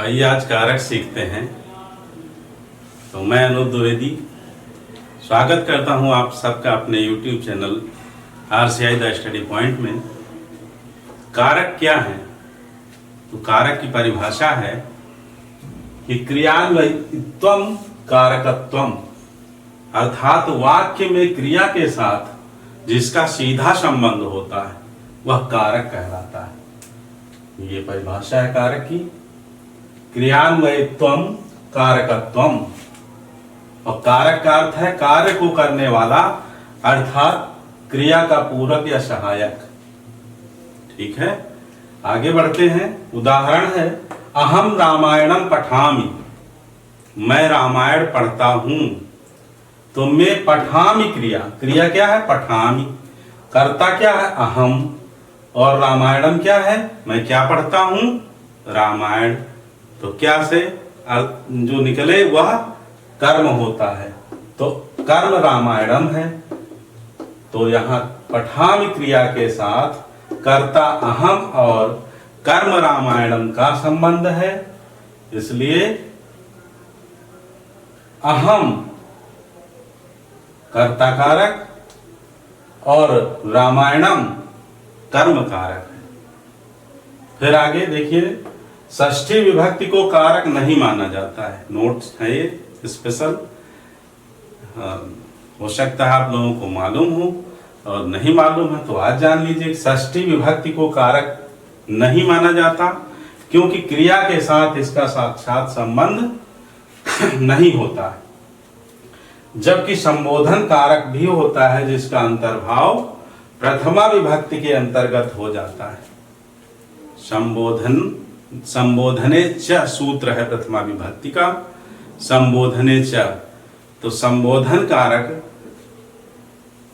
आइए आज कारक सीखते हैं। तो मैं अनूप द्विवेदी स्वागत करता हूं आप सबका अपने YouTube channel RCI the study point में। कारक क्या है? तो कारक की परिभाषा है कि क्रियान्वयित्वम कारकत्वम, अर्थात वाक्य में क्रिया के साथ जिसका सीधा संबंध होता है वह कारक कहलाता है। ये परिभाषा है कारक की। क्रियान्वयित्वम कारकत्वम, और कारक का अर्थ है कार्य को करने वाला, अर्थात क्रिया का पूरक या सहायक। ठीक है, आगे बढ़ते हैं। उदाहरण है अहम रामायणम पठामि, मैं रामायण पढ़ता हूं। तो मैं पठामि क्रिया क्या है? पठामि। कर्ता क्या है? अहम। और रामायणम क्या है? मैं क्या पढ़ता हूं? रामायण। तो क्या से जो निकले वह कर्म होता है, तो कर्म रामायणम है। तो यहाँ पठामि क्रिया के साथ कर्ता अहम और कर्म रामायणम का संबंध है, इसलिए अहम कर्ता कारक और रामायणम कर्म कारक है। फिर आगे देखिए, षष्ठी विभक्ति को कारक नहीं माना जाता है। नोट्स है ये स्पेशल, हो सकता है आप लोगों को मालूम हो और नहीं मालूम है तो आज जान लीजिए। षष्ठी विभक्ति को कारक नहीं माना जाता क्योंकि क्रिया के साथ इसका साक्षात संबंध नहीं होता है, जबकि संबोधन कारक भी होता है जिसका अंतर्भाव प्रथमा विभक्ति के अंतर्गत हो जाता है। संबोधने च सूत्र है प्रथमा विभक्ति का, संबोधने च, तो संबोधन कारक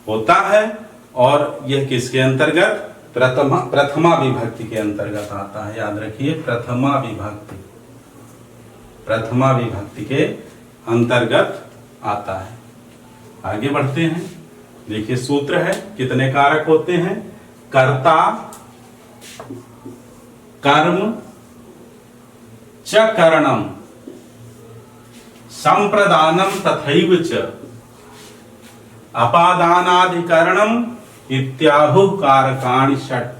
होता है और यह किसके अंतर्गत? प्रथमा विभक्ति के अंतर्गत आता है। याद रखिए, प्रथमा विभक्ति के अंतर्गत आता है। आगे बढ़ते हैं। देखिए सूत्र है, कितने कारक होते हैं? कर्ता, कर्म, च करणम, संप्रदानम तथैव च, अपादानाधिकरणम इत्याहु कारकाणि षट्।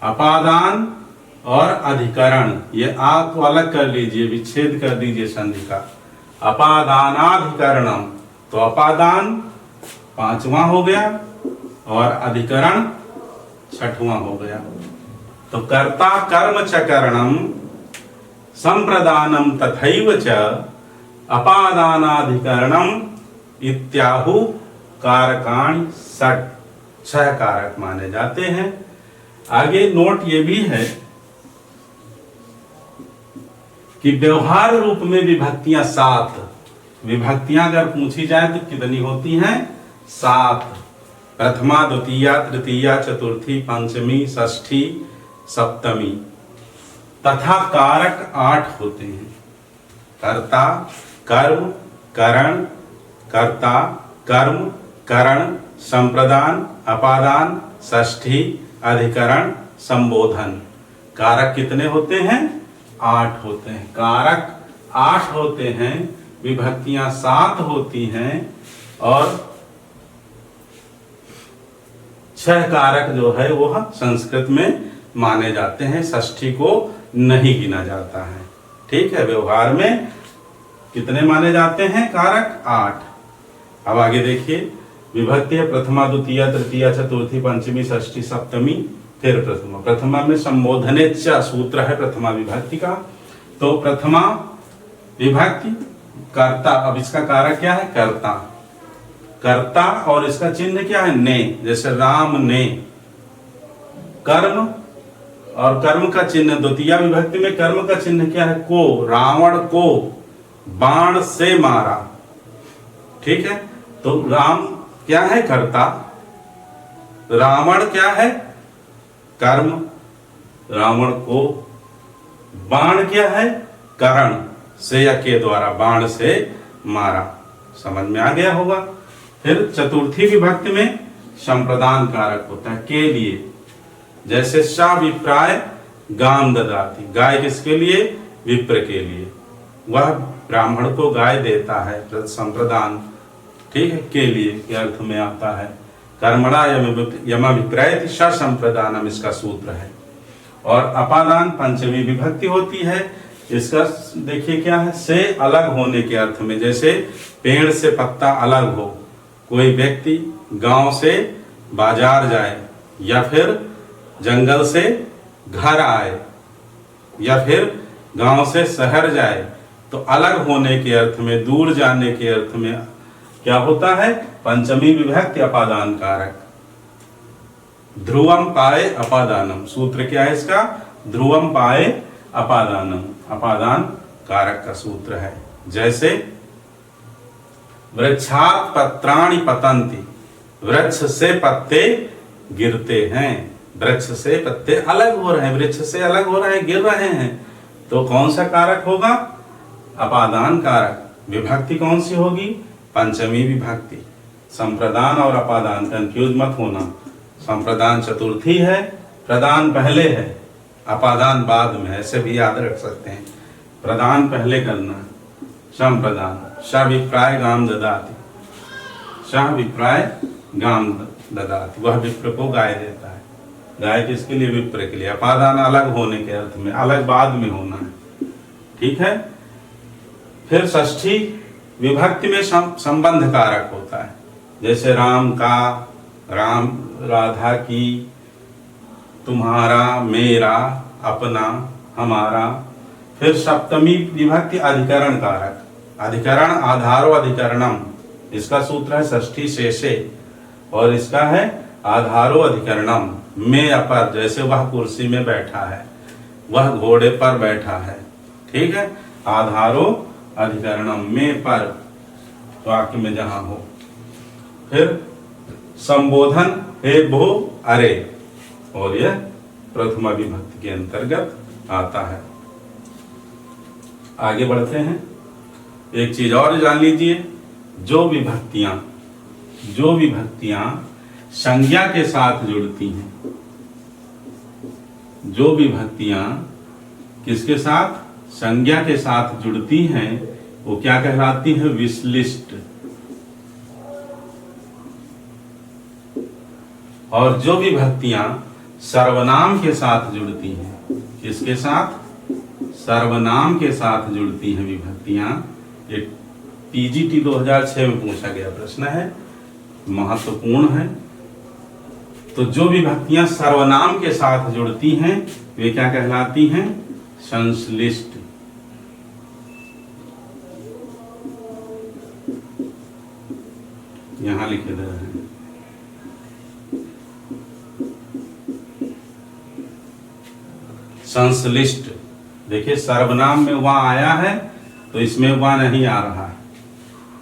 अपादान और अधिकरण, ये आग को अलग कर लीजिए, विच्छेद कर दीजिए संधि का। अपादानाधिकरणम, तो अपादान पांचवा हो गया और अधिकरण छठवां हो गया। तो कर्ता कर्म च करणम संप्रदानम तथैव च अपादानाधिकरणम इत्याहु कारकाणि षट्, 6 कारक माने जाते हैं। आगे नोट ये भी है कि व्यवहार रूप में विभक्तियां 7, विभक्तियां अगर पूछी जाए तो कितनी होती हैं? 7। प्रथमा, द्वितीया, तृतीया, चतुर्थी, पंचमी, षष्ठी, सप्तमी। तथा कारक 8 होते हैं। कर्ता, कर्म, करण, कर्ता, कर्म, करण, संप्रदान, अपादान, षष्ठी, अधिकरण, संबोधन। कारक कितने होते हैं? 8 होते हैं। कारक 8 होते हैं, विभक्तियां 7 होती हैं और 6 कारक जो है वह संस्कृत में माने जाते हैं, षष्ठी को नहीं गिना जाता है। ठीक है, व्यवहार में कितने माने जाते हैं? कारक 8। अब आगे देखिए, विभक्ति है प्रथमा, द्वितीया, तृतीया, चतुर्थी, पंचमी, षष्ठी, सप्तमी, फिर प्रथमा। प्रथमा में संबोधने च सूत्र है प्रथमा विभक्ति का। तो प्रथमा विभक्ति कर्ता, अब इसका कारक क्या है? कर्ता। कर्ता और इसका चिन्ह क्या है? ने, जैसे राम ने। कर्म, और कर्म का चिन्ह द्वितीया विभक्ति में कर्म का चिन्ह क्या है? को, रावण को बाण से मारा। ठीक है, तो राम क्या है? कर्ता। रावण क्या है? कर्म। रावण को बाण क्या है? करण से या के द्वारा बाण से मारा। समझ में आ गया होगा। फिर चतुर्थी विभक्ति में संप्रदान कारक होता है के लिए, जैसे सा विप्राय गाम ददाती, गाय किसके लिए? विप्र के लिए, वह ब्राह्मण को गाय देता है, संप्रदान, ठीक है, के लिए के अर्थ में आता है। कर्मणा यमभिप्रायति ससंप्रदानम इसका सूत्र है। और अपादान पंचमी विभक्ति होती है, इसका देखिए क्या है, से अलग होने के अर्थ में। जैसे पेड़ से पत्ता अलग हो, कोई व्यक्ति गांव से बाजार जाए, या फिर जंगल से घर आए, या फिर गांव से शहर जाए, तो अलग होने के अर्थ में, दूर जाने के अर्थ में क्या होता है, पंचमी विभक्ति अपादान कारक। ध्रुवम पाए अपादानम, सूत्र क्या है इसका, ध्रुवम पाए अपादानम, अपादान कारक का सूत्र है। जैसे वृक्षात् पत्राणि पतन्ति, वृक्ष से पत्ते गिरते हैं, वृक्ष से पत्ते अलग हो रहे हैं, वृक्ष से अलग हो रहे हैं, गिर रहे हैं, तो कौन सा कारक होगा, अपादान कारक। विभक्ति कौन सी होगी, पंचमी विभक्ति। संप्रदान और अपादान कंफ्यूज मत होना, संप्रदान चतुर्थी है, प्रदान पहले है, अपादान बाद में, ऐसे भी याद रख सकते हैं। प्रदान पहले करना, संप्रदान। सविप्राय गाम ददाति, सविप्राय गाम ददाति, वह विप्र को गाय देता है। गाय किसके लिए, विप्र के लिए। अपादान अलग होने के अर्थ में, अलग बाद में होना है, ठीक है। फिर षष्ठी विभक्ति में संबंध कारक होता है, जैसे राम का, राम, राधा की, तुम्हारा, मेरा, अपना, हमारा। फिर सप्तमी विभक्ति अधिकरण कारक, अधिकरण आधारो अधिकरणम, इसका सूत्र है षष्ठी शेषे, और इसका है आधारो अधिकरणम। में अपर, जैसे वह कुर्सी में बैठा है, वह घोड़े पर बैठा है, ठीक है, आधारो अधिकरणम, में पर, वाक्य में जहां हो। फिर संबोधन हे भो अरे, और यह प्रथमा विभक्ति के अंतर्गत आता है। आगे बढ़ते हैं। एक चीज और जान लीजिए, जो विभक्तियां संज्ञा के साथ जुड़ती हैं, जो विभक्तियां किसके साथ, संज्ञा के साथ जुड़ती हैं, वो क्या कहलाती है, विश्लिष्ट। और जो विभक्तियां सर्वनाम के साथ जुड़ती हैं, किसके साथ, सर्वनाम के साथ जुड़ती हैं विभक्तियां, ये टीजीटी 2006 में पूछा गया प्रश्न है, महत्वपूर्ण है। तो जो विभक्तियां सर्वनाम के साथ जुड़ती हैं वे क्या कहलाती हैं, संश्लिष्ट। यहां लिखे दे रहे हैं, संश्लिष्ट। देखिए सर्वनाम में वहां आया है तो इसमें वहां नहीं आ रहा है,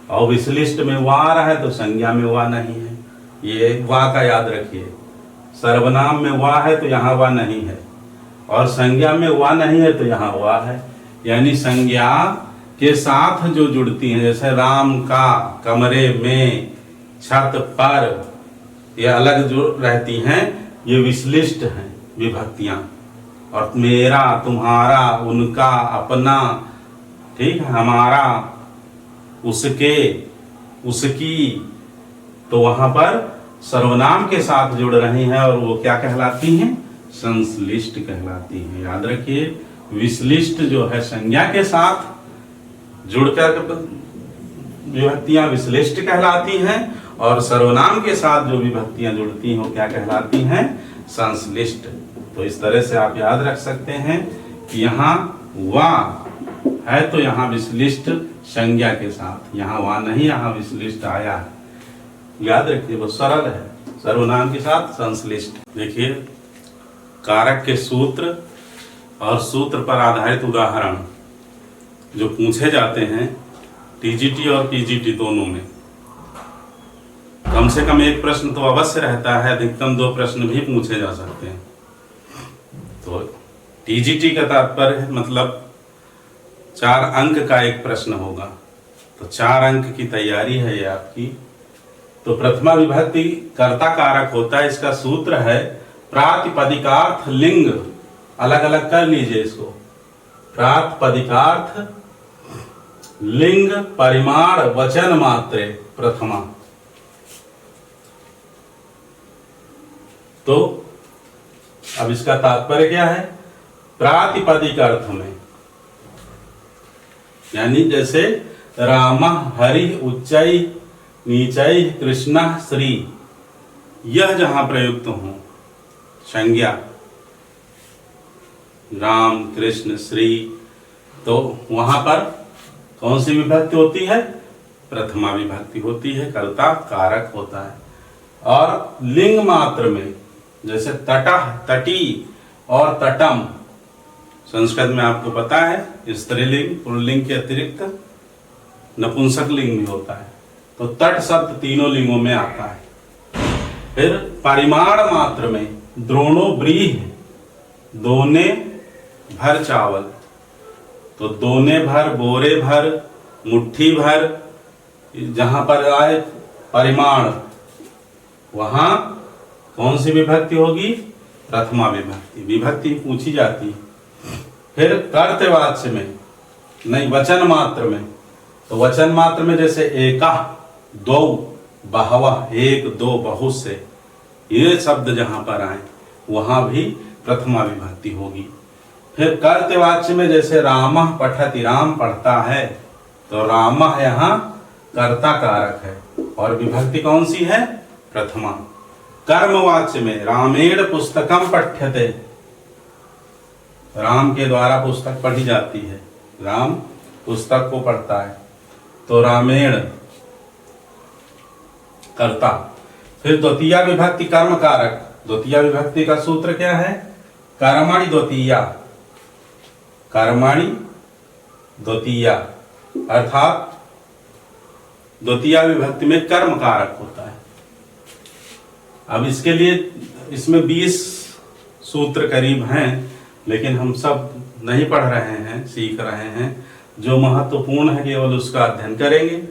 और विश्लिष्ट में वहां आ रहा है तो संज्ञा में वहां नहीं है। ये वहां का याद रखिए, सर्वनाम में वहां है तो यहाँ वहां नहीं है, और संज्ञा में वहां नहीं है तो यहाँ वहां है। यानी संज्ञा के साथ जो जुड़ती हैं, जैसे राम का, कमरे में, छत पर, ये अलग जो रहती हैं, ये विश्लिष्ट हैं विभक्तियां। और मेरा, तुम्हारा, उनका, अपना, ठीक है, हमारा, उसके, उसकी, तो वहां पर सर्वनाम के साथ जुड़ रही हैं और वो क्या कहलाती हैं, संश्लिष्ट कहलाती हैं। याद रखिए, विश्लिष्ट जो है संज्ञा के साथ जुड़कर विभक्तियां विश्लिष्ट कहलाती हैं, और सर्वनाम के साथ जो विभक्तियां जुड़ती हैं वो क्या कहलाती हैं, संश्लिष्ट। तो इस तरह से आप याद रख सकते हैं कि यहाँ वा है तो यहाँ विश्लिष्ट संज्ञा के साथ, यहाँ वहां नहीं, यहाँ विश्लिष्ट आया है। याद रखिए, वो सरल है, सर्वनाम के साथ संश्लिष्ट। देखिए कारक के सूत्र और सूत्र पर आधारित उदाहरण जो पूछे जाते हैं टीजीटी और पीजीटी दोनों में, कम से कम एक प्रश्न तो अवश्य रहता है, अधिकतम 2 प्रश्न भी पूछे जा सकते हैं। तो टीजीटी का तात्पर्य मतलब 4 अंक का एक प्रश्न होगा, तो 4 अंक की तैयारी है ये आपकी। तो प्रथमा विभक्ति कर्ता कारक होता है, इसका सूत्र है प्रातिपदिकार्थ लिंग। अलग अलग कर लीजिए इसको, प्रातिपदिकार्थ लिंग परिमाण वचन मात्रे प्रथमा। तो अब इसका तात्पर्य क्या है? प्रातिपदिक अर्थ में, यानी जैसे राम हरि उच्चई नीचई कृष्ण श्री, यह जहां प्रयुक्त हो संज्ञा राम कृष्ण श्री, तो वहां पर कौन सी विभक्ति होती है? प्रथमा विभक्ति होती है, कर्ता कारक होता है। और लिंग मात्र में जैसे तटः तटी और तटम, संस्कृत में आपको पता है स्त्रीलिंग पुल्लिंग के अतिरिक्त नपुंसक लिंग भी होता है, तो तट शब्द तीनों लिंगों में आता है। फिर परिमाण मात्र में द्रोणो ब्रीह, दोने भर चावल, तो दोने भर, बोरे भर, मुट्ठी भर, जहां पर आए परिमाण वहां कौन सी विभक्ति होगी? प्रथमा विभक्ति। विभक्ति पूछी जाती है। फिर कर्तवाच्य में नहीं, वचन मात्र में, तो वचन मात्र में जैसे एका दो बहवः, एक दो बहुत से, ये शब्द जहां पर आए वहां भी प्रथमा विभक्ति होगी। फिर कर्तवाच्य में जैसे रामः पठति, राम पढ़ता है, तो रामः यहाँ कर्ता कारक है और विभक्ति कौन सी है? प्रथमा। कर्मवाच्य में रामेण पुस्तकम पठ्यते, राम के द्वारा पुस्तक पढ़ी जाती है, राम पुस्तक को पढ़ता है, तो रामेण कर्ता। फिर द्वितीया विभक्ति कर्म कारक, द्वितीया विभक्ति का सूत्र क्या है? कर्मणि द्वितीया, कर्मणि द्वितीया, अर्थात द्वितीया विभक्ति में कर्म कारक होता है। अब इसके लिए इसमें 20 सूत्र करीब हैं, लेकिन हम सब नहीं पढ़ रहे हैं, सीख रहे हैं। जो महत्वपूर्ण है केवल उसका अध्ययन करेंगे,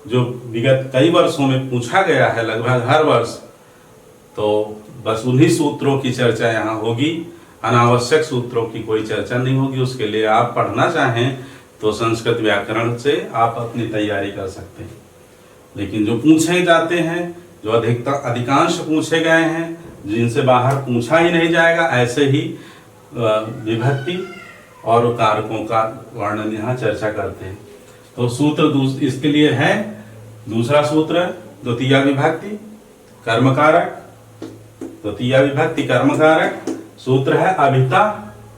जो विगत कई वर्षों में पूछा गया है लगभग हर वर्ष, तो बस उन्हीं सूत्रों की चर्चा यहाँ होगी। अनावश्यक सूत्रों की कोई चर्चा नहीं होगी। उसके लिए आप पढ़ना चाहें तो संस्कृत व्याकरण से आप अपनी तैयारी कर सकते हैं, लेकिन जो पूछे जाते हैं, जो अधिकांश पूछे गए हैं, जिनसे बाहर पूछा ही नहीं जाएगा, ऐसे ही विभक्ति और कारकों का वर्णन यहाँ चर्चा करते हैं। तो सूत्र इसके लिए है, दूसरा सूत्र द्वितीया विभक्ति कर्मकारक, द्वितीया विभक्ति कर्मकारक सूत्र है अभिता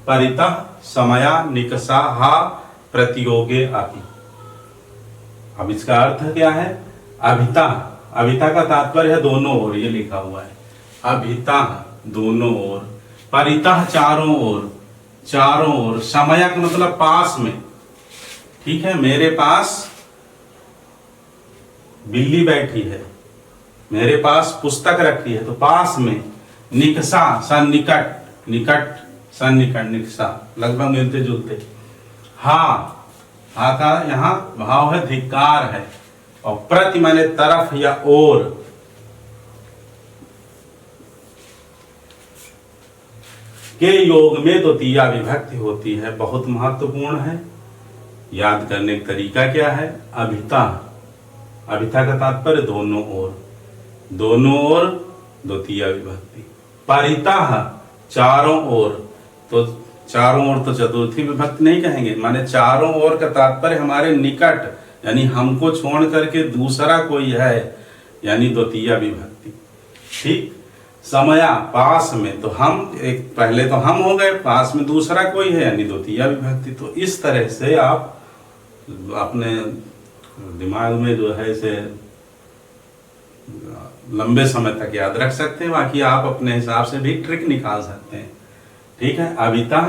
परितः समया निकषा हा प्रतियोगे अपि। अब इसका अर्थ क्या है? अभिता, अभिता का तात्पर्य है दोनों ओर, ये लिखा हुआ है अभिता दोनों ओर, परितः चारों ओर, चारों ओर, समया का मतलब पास में। ठीक है, मेरे पास बिल्ली बैठी है, मेरे पास पुस्तक रखी है, तो पास में। निकषा सन्निकट, निकट सन्निकट, निकषा लगभग मिलते जुलते। हा का यहाँ भाव है धिक्कार है, और प्रति माने तरफ या ओर। के योग में द्वितीया विभक्ति होती है, बहुत महत्वपूर्ण है। याद करने का तरीका क्या है? अभिता, अभिता का तात्पर्य दोनों ओर, दोनों ओर द्वितीया विभक्ति। परितः चारों ओर, तो चारों ओर तो चतुर्थी विभक्ति नहीं कहेंगे, माने चारों ओर का तात्पर्य हमारे निकट, यानी हमको छोड़ करके दूसरा कोई है, यानी द्वितीया विभक्ति। ठीक, समया पास में, तो हम एक पहले तो हम हो गए, पास में दूसरा कोई है, यानी द्वितीया विभक्ति। तो इस तरह से आप अपने दिमाग में जो है इसे लंबे समय तक याद रख सकते हैं, बाकी आप अपने हिसाब से भी ट्रिक निकाल सकते हैं। ठीक है, अभिता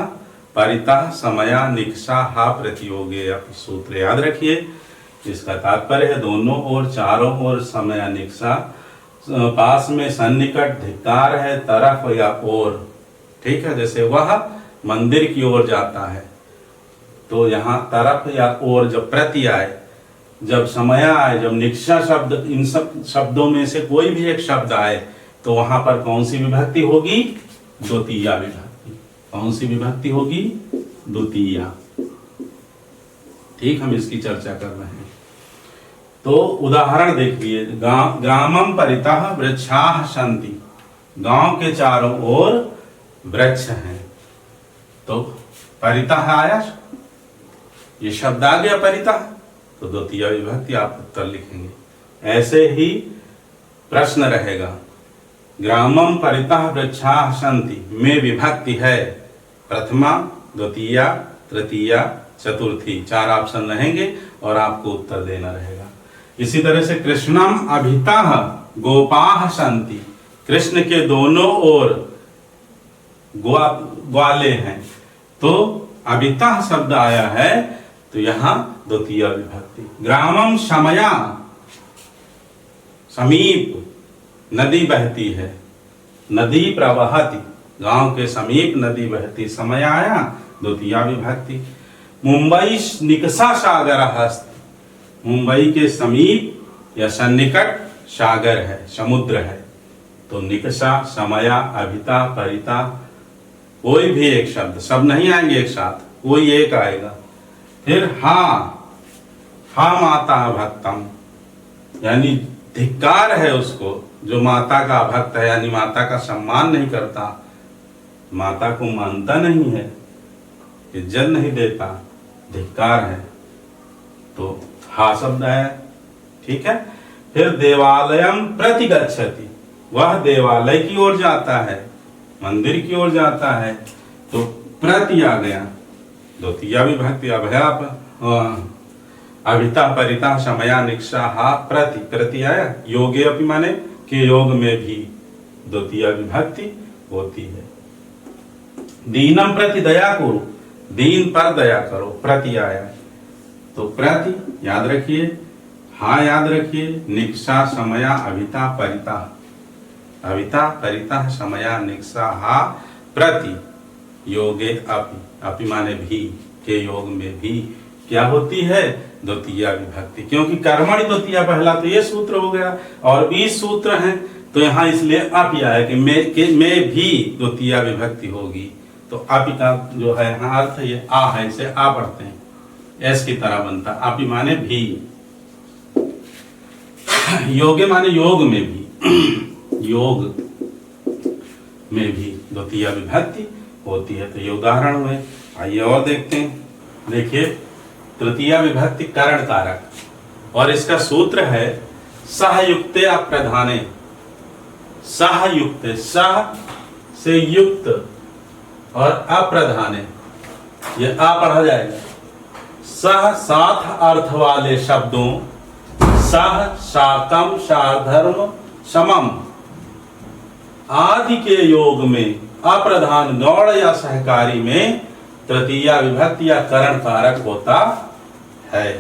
परितः समया निकषा हा प्रतियोगे, आप सूत्र याद रखिए। इसका तात्पर्य है दोनों ओर, चारों ओर, समया निकषा, पास में, सन्निकट, धिक्कार है, तरफ या ओर। ठीक है, जैसे वह मंदिर की ओर जाता है, तो यहाँ तरफ या ओर जब प्रति आए, जब समया आए, जब निकषा शब्द, इन सब शब्दों में से कोई भी एक शब्द आए, तो वहां पर कौन सी विभक्ति होगी? द्वितीया विभक्ति। कौन सी विभक्ति होगी? द्वितीया। ठीक, हम इसकी चर्चा कर रहे हैं। तो उदाहरण देखिए, ग्रामम परितः वृक्षाः सन्ति, गांव के चारों ओर वृक्ष हैं। तो परितः आया, ये शब्द आ गया परितः, तो द्वितीय विभक्ति आप उत्तर लिखेंगे। ऐसे ही प्रश्न रहेगा, ग्रामम परितः वृक्षाः सन्ति में विभक्ति है प्रथमा, द्वितीया, तृतीया, चतुर्थी, 4 ऑप्शन रहेंगे और आपको उत्तर देना रहेगा। इसी तरह से कृष्णम अभितः गोपाः सन्ति, कृष्ण के दोनों ओर ग्वाले हैं। तो अभितः शब्द आया है, तो यहां द्वितीय विभक्ति। ग्रामम शमया, समीप नदी बहती है, नदी प्रवहति, गांव के समीप नदी बहती, समय आया द्वितीय विभक्ति। मुंबई निकषा सागर अस्ति, मुंबई के समीप या सन्निकट सागर है, समुद्र है। तो निकषा, समया, अभिता, परिता, कोई भी एक शब्द, सब नहीं आएंगे एक साथ, कोई एक आएगा। फिर हा माता भक्तम, यानी धिक्कार है उसको जो माता का भक्त है, यानी माता का सम्मान नहीं करता, माता को मानता नहीं है, इज्जत नहीं देता, धिक्कार है। तो हा शब्द है, ठीक है। फिर देवालयम प्रति गच्छति, वह देवालय की ओर जाता है, मंदिर की ओर जाता है। तो प्रति आ गया, द्वितीय विभक्ति। अब है आप अभिता, परिता, समया, निकषा, हा, प्रति, प्रति आया। योगे अपि माने के योग में भी द्वितीय विभक्ति होती है। दीनम प्रति दया करो, दीन पर दया करो, प्रति आया। तो प्रति याद रखिए, हा याद रखिए, निकषा, समया, अभिता, परिता, अभिता, परिता, समया, निकषा, हा, प्रति, योगे अपि, अपि माने भी, के योग में भी क्या होती है, द्वितीय विभक्ति। क्योंकि कर्मणि द्वितीय पहला, तो ये सूत्र हो गया और 20 सूत्र हैं, तो यहाँ इसलिए अपि आया कि में भी द्वितीय विभक्ति होगी। तो अपि का जो है यहाँ अर्थ ये आ है, इसे आ पढ़ते हैं, एस की तरह बनता, अपि माने भी, योगे माने योग में भी, योग में भी द्वितीय विभक्ति होती है। तो ये उदाहरण हुए। आइए और देखते हैं। देखिए, तृतीय विभक्ति करण कारक, और इसका सूत्र है सहयुक्ते अप्रधाने। सहयुक्त, सह से युक्त और अप्रधाने, ये आ पढ़ा जाएगा। सह साथ अर्थ वाले शब्दों, सह, साकम, साधर्म, समम आदि के योग में अप्रधान गौड़ या सहकारी में तृतीय विभक्ति या करण कारक होता है।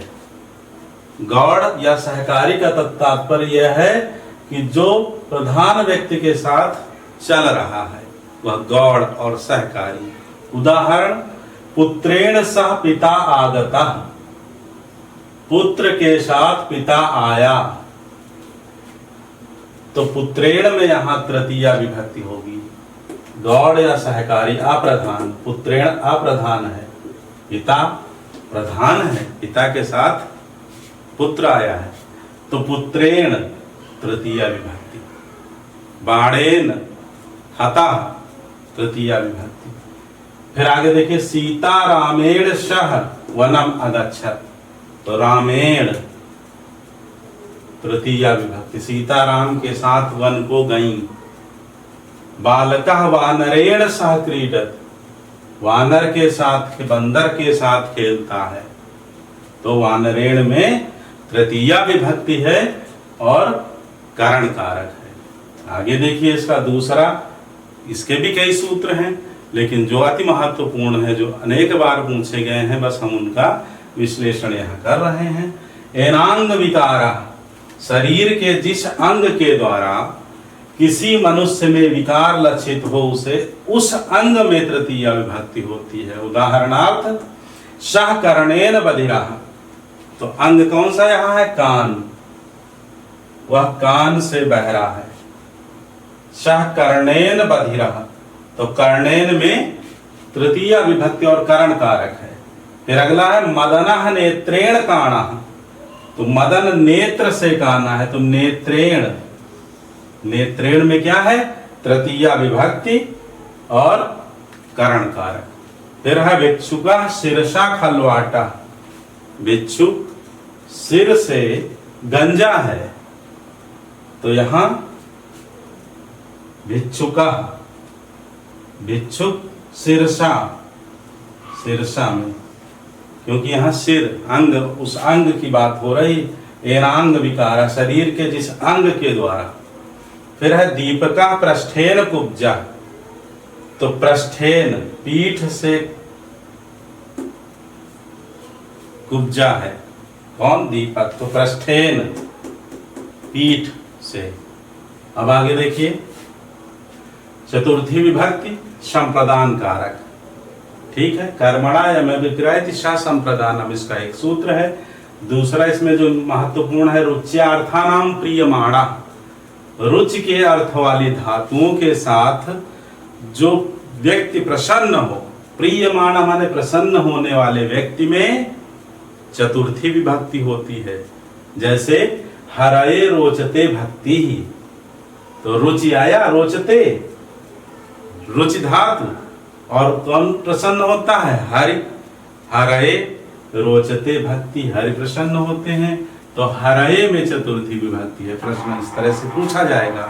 गौड़ या सहकारी का तात्पर्य यह है कि जो प्रधान व्यक्ति के साथ चल रहा है वह गौड़ और सहकारी। उदाहरण, पुत्रेण सह पिता आगता, पुत्र के साथ पिता आया। तो पुत्रेण में यहां तृतीय विभक्ति होगी। गौड़ या सहकारी अप्रधान, पुत्रेण अप्रधान है, पिता प्रधान है, पिता के साथ पुत्र आया है, तो पुत्रेण तृतीय विभक्ति। बाणेन हता तृतीय विभक्ति। फिर आगे देखिए, सीता रामेण सह वनम अगच्छत, तो रामेण तृतीय विभक्ति, सीता राम के साथ वन को गईं। बालकः वानरेण सह क्रीडत, वानर के साथ, बंदर के साथ खेलता है। तो वानरेण में तृतीय विभक्ति है और करण कारक है। आगे देखिए इसका दूसरा, इसके भी कई सूत्र हैं, लेकिन जो अति महत्वपूर्ण है, जो अनेक बार पूछे गए हैं, बस हम उनका विश्लेषण यहाँ कर रहे हैं। एनांग विकारा, शरीर के जिस अंग के द्वारा किसी मनुष्य में विकार लक्षित हो, उसे उस अंग में तृतीय विभक्ति होती है। उदाहरणार्थ, सह कर्णेन बधिरः, तो अंग कौन सा यहाँ है, कान, वह कान से बहरा है। सह कर्णेन बधिरः, तो कर्णेन में तृतीय विभक्ति और करण कारक है। फिर अगला है मदनः नेत्रेण काणः, तो मदन नेत्र से काना है, तो नेत्रेण, नेत्रेण में क्या है, तृतीया विभक्ति और करण कारक। फिर है भिक्षुका शिरसा खलवाटा, भिक्षुक सिर से गंजा है, तो यहां भिक्षुका, भिक्षुक सिरसा, सिरसा में, क्योंकि यहां सिर अंग, उस अंग की बात हो रही, एनांग विकार, शरीर के जिस अंग के द्वारा। फिर है दीपका पृष्ठेन कुब्जा, तो पृष्ठेन पीठ से कुब्जा है, कौन, दीपक, तो पृष्ठेन पीठ से। अब आगे देखिए चतुर्थी विभक्ति संप्रदान कारक, ठीक है, कर्मणा यम विक्रय सा संप्रदानम, इसका एक सूत्र है। दूसरा इसमें जो महत्वपूर्ण है रुच्यार्थानाम प्रियमाणा, रुचि के अर्थ वाली धातुओं के साथ जो व्यक्ति प्रसन्न हो, प्रियमाणा माने प्रसन्न होने वाले व्यक्ति में चतुर्थी विभक्ति होती है। जैसे हरये रोचते भक्ति ही, तो रुचि आया, रोचते रुचि धातु, और कौन प्रसन्न होता है, हरि, हरये रोचते भक्ति, हरि प्रसन्न होते हैं, तो हरये में चतुर्थी विभक्ति है। प्रश्न इस तरह से पूछा जाएगा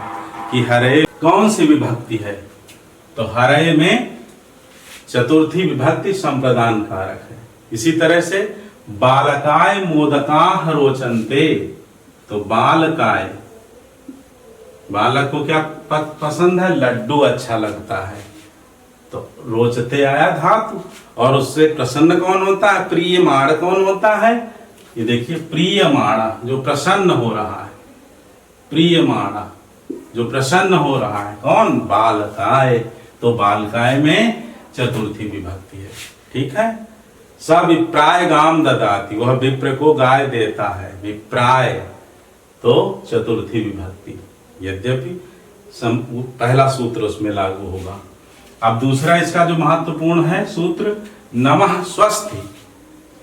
कि हरये कौन सी विभक्ति है, तो हरये में चतुर्थी विभक्ति संप्रदान कारक है। इसी तरह से बालकाय मोदकाः रोचन्ते, तो बालकाय, बालक को क्या पसंद है, लड्डू अच्छा लगता है, तो रोचते आया धातु, और उससे प्रसन्न कौन होता है, प्रियमाण कौन होता है, ये देखिए प्रियमाणा, जो प्रसन्न हो रहा है, प्रियमाणा जो प्रसन्न हो रहा है, कौन, बालकाय, तो बालकाय में चतुर्थी विभक्ति है। ठीक है। सविप्राय गाम ददाति, वह विप्र को गाय देता है, विप्राय, तो चतुर्थी विभक्ति, यद्यपि पहला सूत्र उसमें लागू होगा। अब दूसरा इसका जो महत्वपूर्ण है सूत्र, नमः स्वस्ति,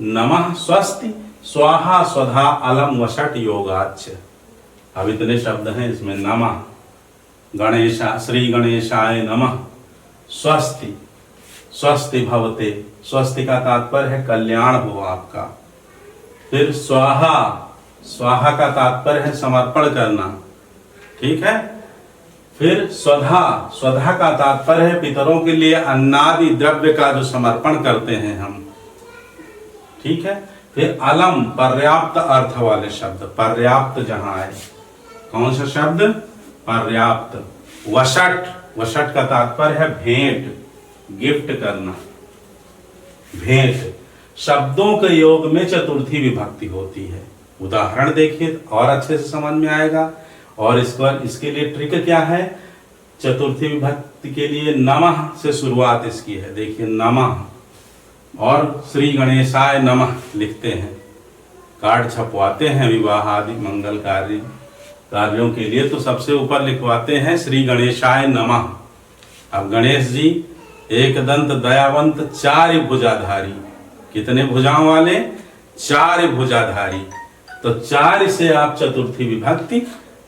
नमः स्वस्ति, स्वाहा स्वधा अलम वषट योगाच्च। अब इतने शब्द हैं इसमें, नमः, गणेशा, श्री गणेशाय नमः, स्वस्ति, स्वस्ति भवते, स्वस्ति का तात्पर्य है कल्याण हो आपका। फिर स्वाहा, स्वाहा का तात्पर्य है समर्पण करना, ठीक है। फिर स्वधा, स्वधा का तात्पर्य है पितरों के लिए अन्नादि द्रव्य का जो समर्पण करते हैं हम, ठीक है। फिर अलम, पर्याप्त अर्थ वाले शब्द, पर्याप्त जहां आए, कौन सा शब्द, पर्याप्त। वषट, वषट का तात्पर्य है भेंट, गिफ्ट करना, भेंट। शब्दों के योग में चतुर्थी विभक्ति होती है। उदाहरण देखिए और अच्छे से समझ में आएगा। और इसके लिए ट्रिक क्या है, चतुर्थी विभक्ति के लिए नमः से शुरुआत इसकी है। देखिए नमः, और श्री गणेशाय नमः लिखते हैं, कार्ड छपवाते हैं विवाह आदि मंगल कार्यों के लिए, तो सबसे ऊपर लिखवाते हैं श्री गणेशाय नमः। अब गणेश जी एक दंत दयावंत चार भुजाधारी, कितने भुजाओं वाले, चार भुजाधारी, तो चार से आप चतुर्थी विभक्ति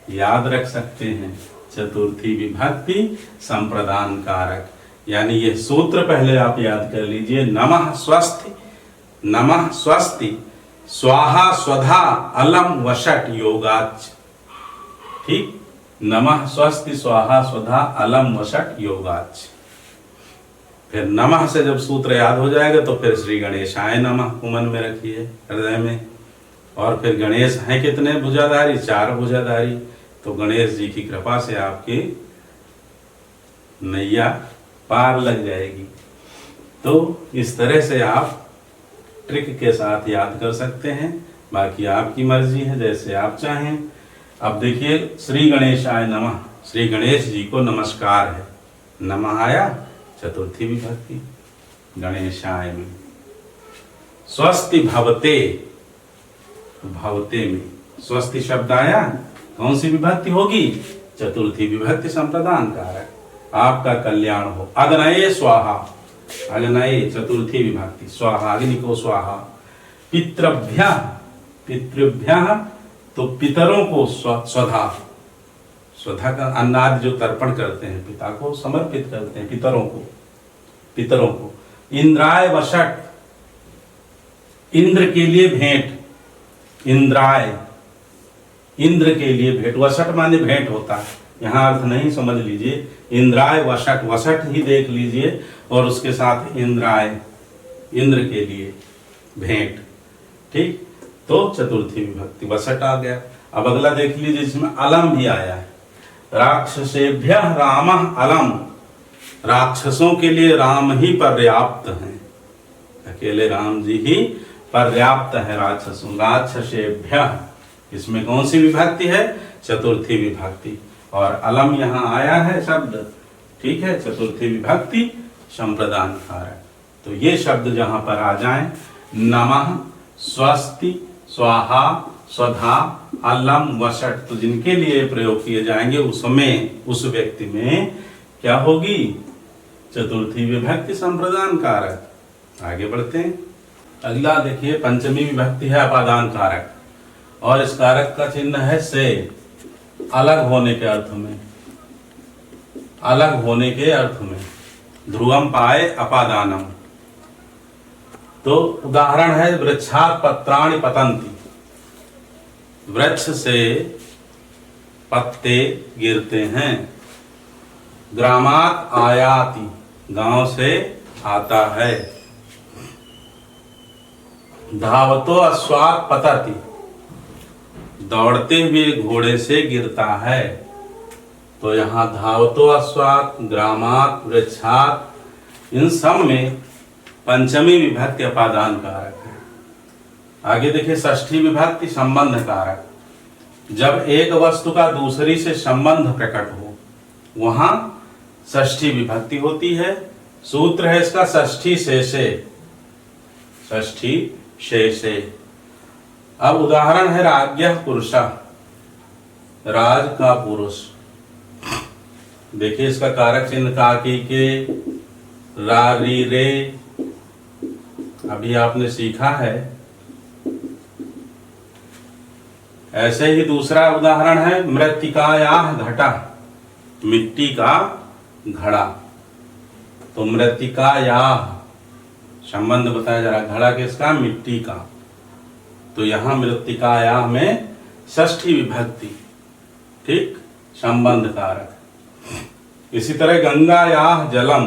याद रख सकते हैं। चतुर्थी विभक्ति संप्रदान कारक, यानी ये सूत्र पहले आप याद कर लीजिए, नमः स्वस्ति, नमः स्वस्ति, स्वाहा स्वधा अलम वषट योगाच्च। ठीक, नमः स्वस्ति स्वाहा स्वधा अलम वषट योगाच्च। फिर नमः से जब सूत्र याद हो जाएगा तो फिर श्री गणेशाय नमः को मन में रखिए, हृदय में। और फिर गणेश हैं कितने भुजाधारी, चार भुजाधारी, तो गणेश जी की कृपा से आपकी नैया पार लग जाएगी। तो इस तरह से आप ट्रिक के साथ याद कर सकते हैं, बाकी आपकी मर्जी है, जैसे आप चाहें। अब देखिए श्री गणेशाय नमः, श्री गणेश जी को नमस्कार है, नमः आया, चतुर्थी विभक्ति गणेशाय में। स्वस्ति भवते, भवते में स्वस्ति शब्द आया, कौन सी विभक्ति होगी, चतुर्थी विभक्ति संप्रदान कारक, आपका कल्याण हो। अग्नये स्वाहा, अग्नये चतुर्थी विभक्ति, स्वाहा अग्नि को स्वाहा। पितृभ्यः, पितृभ्यः तो पितरों को स्वधा, स्वधा का अन्नाद जो तर्पण करते हैं, पिता को समर्पित करते हैं, पितरों को, पितरों को। इंद्राय वषट, इंद्र के लिए भेंट, इंद्राय इंद्र के लिए भेंट, वषट माने भेंट होता है, यहाँ अर्थ नहीं समझ लीजिए। इंद्राय वषट, वषट ही देख लीजिए और उसके साथ इंद्राय, इंद्र के लिए भेंट, ठीक। तो चतुर्थी विभक्ति वषट आ गया। अब अगला देख लीजिए, जिसमें अलम भी आया है। राक्षसेभ्यः रामः अलम, राक्षसों के लिए राम ही पर्याप्त हैं, अकेले राम जी ही पर्याप्त है राक्षसों। राक्षसेभ्यः, इसमें कौन सी विभक्ति है? चतुर्थी विभक्ति। और अलम यहाँ आया है शब्द, ठीक है, चतुर्थी विभक्ति संप्रदान कारक। तो ये शब्द जहां पर आ जाएं, नमः, स्वस्ति, स्वाहा, स्वधा, अलम, वषट, तो जिनके लिए प्रयोग किए जाएंगे उसमें, उस व्यक्ति में क्या होगी? चतुर्थी विभक्ति संप्रदान कारक। आगे बढ़ते हैं। अगला देखिए, पंचमी विभक्ति है अपादान कारक, और इस कारक का चिन्ह है से, अलग होने के अर्थ में, अलग होने के अर्थ में। ध्रुवम पाए अपादानम। तो उदाहरण है, वृक्षात् पत्राणि पतन्ति, वृक्ष से पत्ते गिरते हैं। ग्रामात् आयाति, गांव से आता है। धावतो अश्वात् पतति, दौड़ते हुए घोड़े से गिरता है। तो यहाँ धावतो अश्वात्, ग्रामात्, वृक्षात्, इन सब में पंचमी विभक्ति अपादान कारक है। आगे देखिए, षष्ठी विभक्ति संबंध कारक। जब एक वस्तु का दूसरी से संबंध प्रकट हो, वहां षष्ठी विभक्ति होती है। सूत्र है इसका षष्ठी शेषे, षष्ठी शेषे। अब उदाहरण है, राज्ञः पुरुषः, राज का पुरुष। देखिए इसका कारक चिन्ह काकी के, रा री रे, अभी आपने सीखा है। ऐसे ही दूसरा उदाहरण है, मृत्तिकायाः घटः, मिट्टी का घड़ा। तो मृत्तिकायाः संबंध बताया जा रहा है, घड़ा किसका? मिट्टी का। तो यहां मृत्तिकायाः में षष्ठी विभक्ति, ठीक, संबंध कारक। इसी तरह गंगायाः जलम,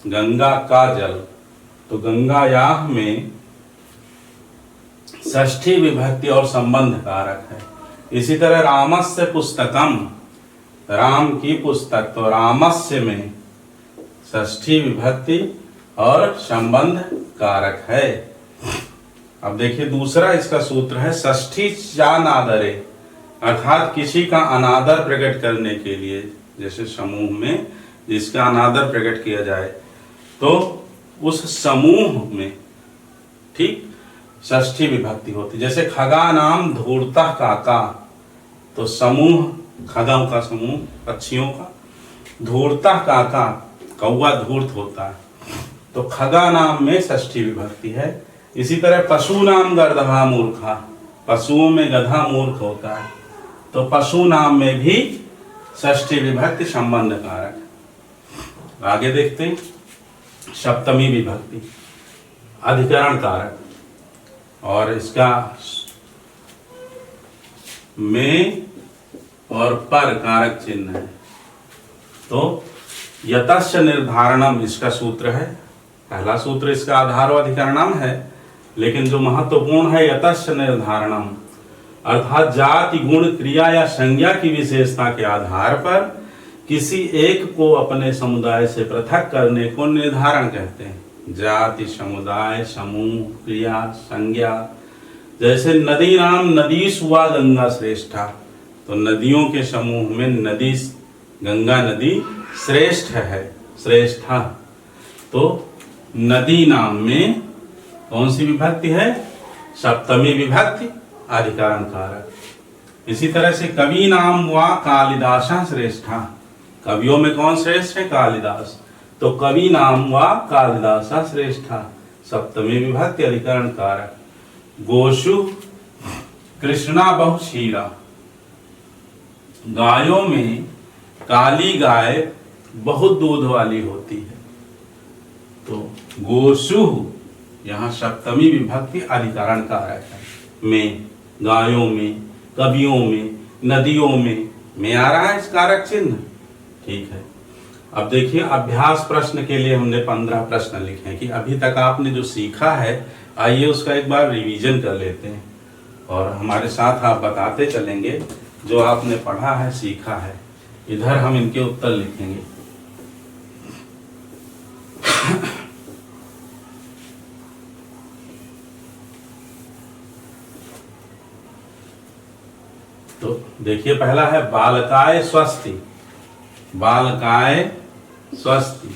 गंगा का जल। तो गंगायाः में षष्ठी विभक्ति और संबंध कारक है। इसी तरह रामस्य पुस्तकम, राम की पुस्तक। तो रामस्य में षष्ठी विभक्ति और संबंध कारक है। अब देखिए दूसरा इसका सूत्र है, षष्ठी चानादरे, अर्थात किसी का अनादर प्रकट करने के लिए, जैसे समूह में जिसका अनादर प्रकट किया जाए, तो उस समूह में, ठीक, षष्ठी विभक्ति होती। जैसे खगा नाम धूर्तः काका, तो समूह, खगों का समूह, पक्षियों का। धूर्तः काका, कौवा धूर्त होता है, तो खगा नाम में षष्ठी विभक्ति है। इसी तरह पशु नाम गर्दभा मूर्खा, पशुओं में गधा मूर्ख होता है, तो पशु नाम में भी षष्ठी विभक्ति संबंध कारक। आगे देखते हैं, सप्तमी विभक्ति अधिकरण कारक, और इसका में और पर कारक चिन्ह है। तो यतस्य निर्धारणम इसका सूत्र है, पहला सूत्र इसका आधार अधिकरणम है, लेकिन जो महत्वपूर्ण है यतस्य निर्धारणम, अर्थात जाति, गुण, क्रिया या संज्ञा की विशेषता के आधार पर किसी एक को अपने समुदाय से पृथक करने को निर्धारण कहते हैं। जाति, समुदाय, समूह, क्रिया, संज्ञा। जैसे नदी नाम नदीषु वा गंगा श्रेष्ठा, तो नदियों के समूह में नदी, गंगा नदी श्रेष्ठ है, श्रेष्ठा। तो नदी नाम में कौन सी विभक्ति है? सप्तमी विभक्ति अधिकरण कारक। इसी तरह से कवि नाम वा कालिदासा श्रेष्ठा, कवियों में कौन श्रेष्ठ है? कालिदास। तो कवि नाम वा कालिदासा श्रेष्ठा, सप्तमी विभक्ति अधिकरण कारक। गोशु कृष्णा बहुशीला, गायों में काली गाय बहुत दूध वाली होती है। तो गोशु यहाँ सप्तमी विभक्ति अधिकरण कारक है। में, गायों में, कवियों में, नदियों में आ रहा है इस कारक चिन्ह। ठीक है, अब देखिए अभ्यास प्रश्न के लिए हमने 15 प्रश्न लिखे हैं कि अभी तक आपने जो सीखा है, आइए उसका एक बार रिवीजन कर लेते हैं और हमारे साथ आप बताते चलेंगे जो आपने पढ़ा है, सीखा है। इधर हम इनके उत्तर लिखेंगे। तो देखिए पहला है बालकाय स्वस्ति, बालकाय स्वस्ति।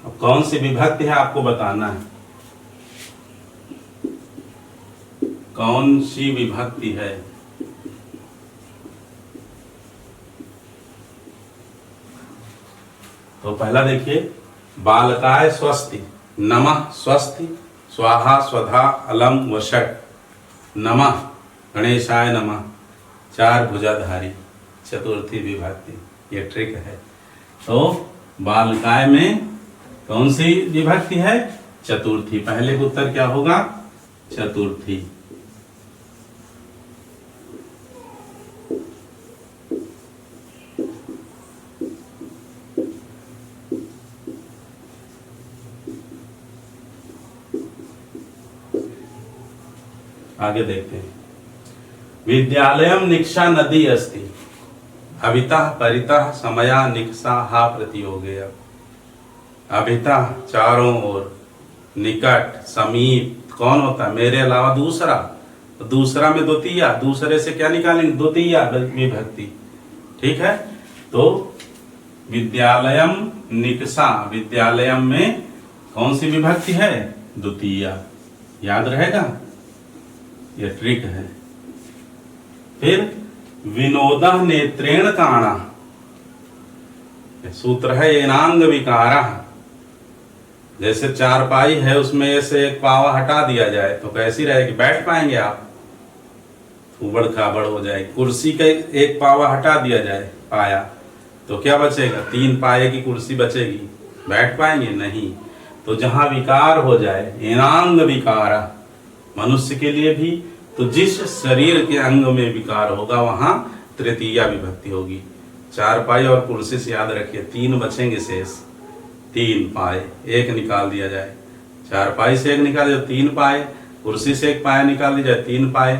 अब कौन सी विभक्ति है आपको बताना है, कौन सी विभक्ति है। तो पहला देखिए बालकाय स्वस्ति, नमः स्वस्ति, स्वाहा स्वधा अलम वषट, नमः गणेशाय नमः, 4 भुजाधारी, चतुर्थी विभक्ति। ये ट्रिक है। तो बालकाय में कौन सी विभक्ति है, चतुर्थी। पहले का उत्तर क्या होगा, चतुर्थी। आगे देखते हैं। विद्यालयम निक्षा नदी अस्ति, अभितः परितः समया निक्षा हा प्रतियोगेय। अभितः चारों ओर, निकट, समीप कौन होता है, मेरे अलावा दूसरा। तो दूसरा में द्वितीया, दूसरे से क्या निकालेंगे, द्वितीया विभक्ति। ठीक है, तो विद्यालयम निक्षा, विद्यालयम में कौन सी विभक्ति है, द्वितीया। याद रहेगा, ये ट्रिक है। फिर विनोदा नेत्रेण काणा, सूत्र है एनांग विकारा। जैसे चारपाई है उसमें ऐसे एक पावा हटा दिया जाए तो कैसी रहेगी, बैठ पाएंगे आप, उबड़ खाबड़ हो जाएगी। कुर्सी का एक पावा हटा दिया जाए, पाया, तो क्या बचेगा, 3 पाए की कुर्सी बचेगी, बैठ पाएंगे नहीं। तो जहां विकार हो जाए, एनांग विकारा, मनुष्य के लिए भी, तो जिस शरीर के अंग में विकार होगा वहां तृतीया विभक्ति होगी। 4 पाए और कुर्सी से याद रखिए 3 बचेंगे शेष, 3 पाए, एक निकाल दिया जाए, 4 पाए से एक निकाल दिया 3 पाए, कुर्सी से एक पाया निकाल दिया जाए 3 पाए,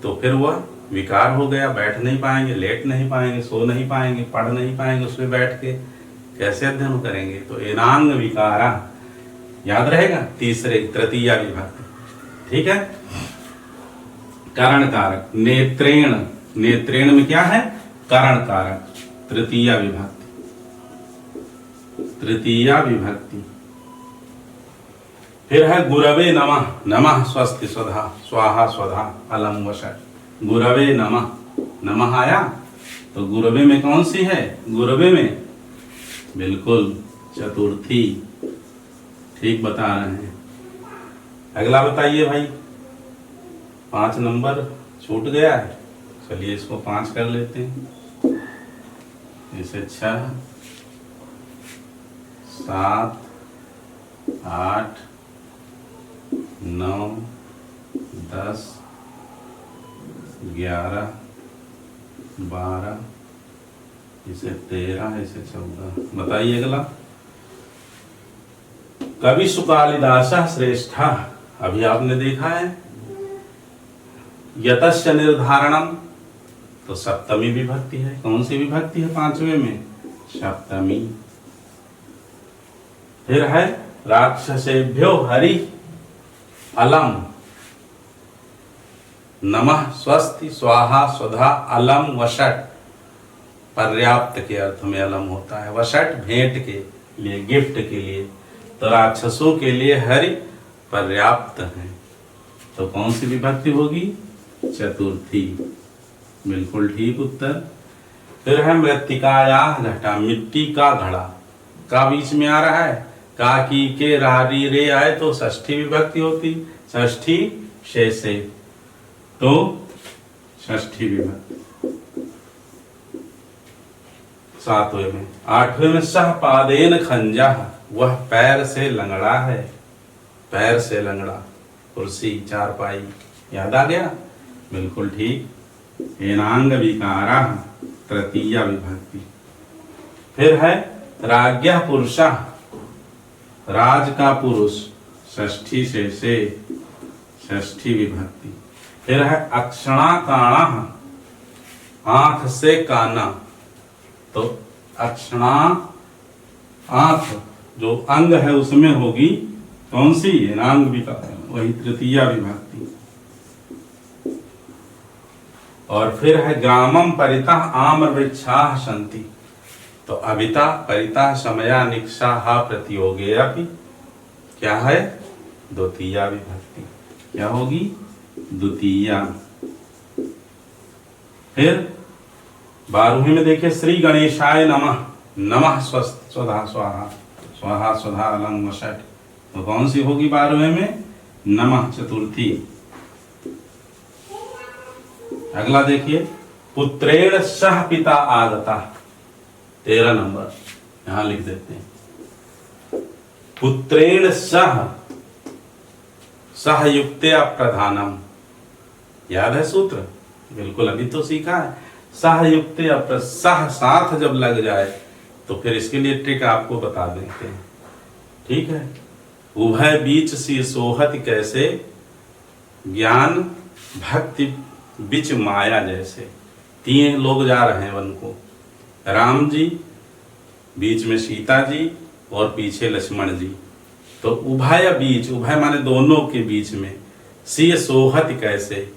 तो फिर वह विकार हो गया, बैठ नहीं पाएंगे, लेट नहीं पाएंगे, सो नहीं पाएंगे, पढ़ नहीं पाएंगे, उसमें बैठ के कैसे अध्ययन करेंगे। तो एनांग विकारा याद रहेगा, तृतीया विभक्ति। ठीक है, करण कारक, नेत्रेण, नेत्रेण में क्या है, करण कारक, तृतीया विभक्ति, तृतीया विभक्ति। फिर है गुरवे नमः, नमः स्वस्ति स्वधा, स्वाहा स्वधा अलम वषट, गुरवे नमः, नमः आया, तो गुरवे में कौन सी है, गुरवे में बिल्कुल चतुर्थी। ठीक बता रहे हैं। अगला बताइए भाई, 5 नंबर छूट गया है, चलिए इसको 5 कर लेते हैं। इसे 6, 7, 8, 9, 10, 11, 12, इसे 13, इसे 14। बताइए अगला। कवि कालिदासा श्रेष्ठा, अभी आपने देखा है। यतस्य निर्धारणम, तो सप्तमी विभक्ति है। कौन सी विभक्ति है 5वें में, सप्तमी। फिर है राक्षसेभ्यो हरि अलम, नमः स्वस्ति स्वाहा स्वधा अलम वषट, पर्याप्त के अर्थ में अलम होता है। वषट भेंट के लिए, गिफ्ट के लिए, तो राक्षसों के लिए हरि पर्याप्त है। तो कौन सी विभक्ति होगी, चतुर्थी। बिल्कुल ठीक उत्तर। फिर है मृत्तिकाया घटा, मिट्टी का घड़ा, का बीच में आ रहा है, का की के रा री रे आए तो षष्ठी विभक्ति होती, षष्ठी से तो षष्ठी विभक्ति। सातवें में, आठवें में सह पादेन खंजा, वह पैर से लंगड़ा है, पैर से लंगड़ा, कुर्सी चारपाई, याद आ गया? बिल्कुल ठीक। एनांग विकारा तृतीया विभक्ति। फिर है राज्ञः पुरुषः, राज का पुरुष, षष्ठी से षष्ठी विभक्ति। फिर है अक्षणा काणः, आंख से काना, तो अक्षणा आंख जो अंग है उसमें होगी कौन सी? एनांग विकारा, वही तृतीया विभक्ति। और फिर है ग्रामम परितः आम्र वृक्षाः सन्ति, तो अभिता परितः समया निक्षाः प्रतियोगे अपि, क्या है? द्वितीया विभक्ति। क्या होगी? द्वितीया। फिर 12वीं में देखिए श्री गणेशाय नमः, नमः स्वधा स्वाहा, स्वाहा स्वधा अलंग वषट, तो कौन सी होगी 12वें में? नमः चतुर्थी। अगला देखिए पुत्रेण सह पिता आगता, 13 नंबर यहां लिख देते हैं। पुत्रेण सह, सहयुक्ते प्रधानम, याद है सूत्र? बिल्कुल, अभी तो सीखा है। सहयुक्ते सह साथ जब लग जाए तो फिर इसके लिए ट्रिक आपको बता देते हैं, ठीक है? उभय बीच सी सोहत कैसे, ज्ञान भक्ति बिच माया जैसे। 3 लोग जा रहे हैं वन को, राम जी, बीच में सीता जी और पीछे लक्ष्मण जी। तो उभय बीच, उभय माने दोनों के बीच में, सी सोहत कैसे,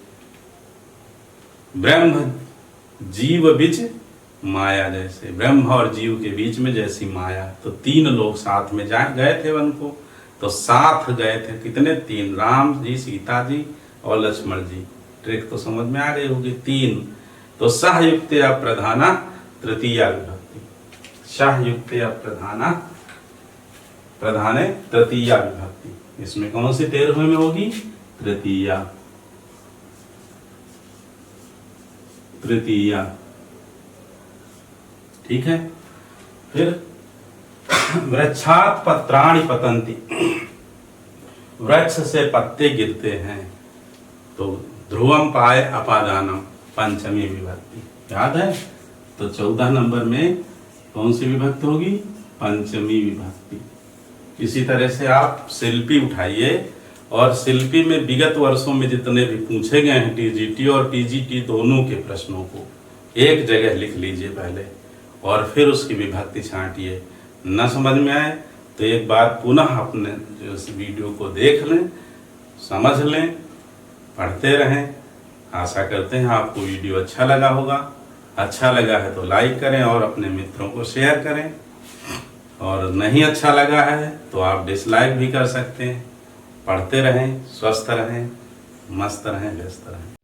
ब्रह्म जीव बिच माया जैसे, ब्रह्म और जीव के बीच में जैसी माया। तो 3 लोग साथ में जा गए थे वन को, तो साथ गए थे कितने? 3, राम जी, सीता जी और लक्ष्मण जी। ट्रिक तो समझ में आ गई होगी। 3, तो सहयुक्तया प्रधाना तृतीया विभक्ति, सहयुक्तया प्रधाना प्रधाने तृतीया विभक्ति। इसमें कौन सी 13वें में होगी? तृतीया, तृतीया, ठीक है। फिर वृक्षात् पत्राणि पतन्ति, वृक्ष से पत्ते गिरते हैं, तो ध्रुवम पाए अपादानम, पंचमी विभक्ति, याद है? तो 14 नंबर में कौन सी विभक्ति होगी? पंचमी विभक्ति। इसी तरह से आप शिल्पी उठाइए, और शिल्पी में विगत वर्षों में जितने भी पूछे गए हैं टीजीटी और टीजीटी दोनों के प्रश्नों को एक जगह लिख लीजिए पहले, और फिर उसकी विभक्ति छांटिए। न समझ में आए तो एक बार पुनः अपने जो इस वीडियो को देख लें, समझ लें, पढ़ते रहें। आशा करते हैं आपको वीडियो अच्छा लगा होगा। अच्छा लगा है तो लाइक करें और अपने मित्रों को शेयर करें, और नहीं अच्छा लगा है तो आप डिसलाइक भी कर सकते हैं। पढ़ते रहें, स्वस्थ रहें, मस्त रहें, व्यस्त रहें।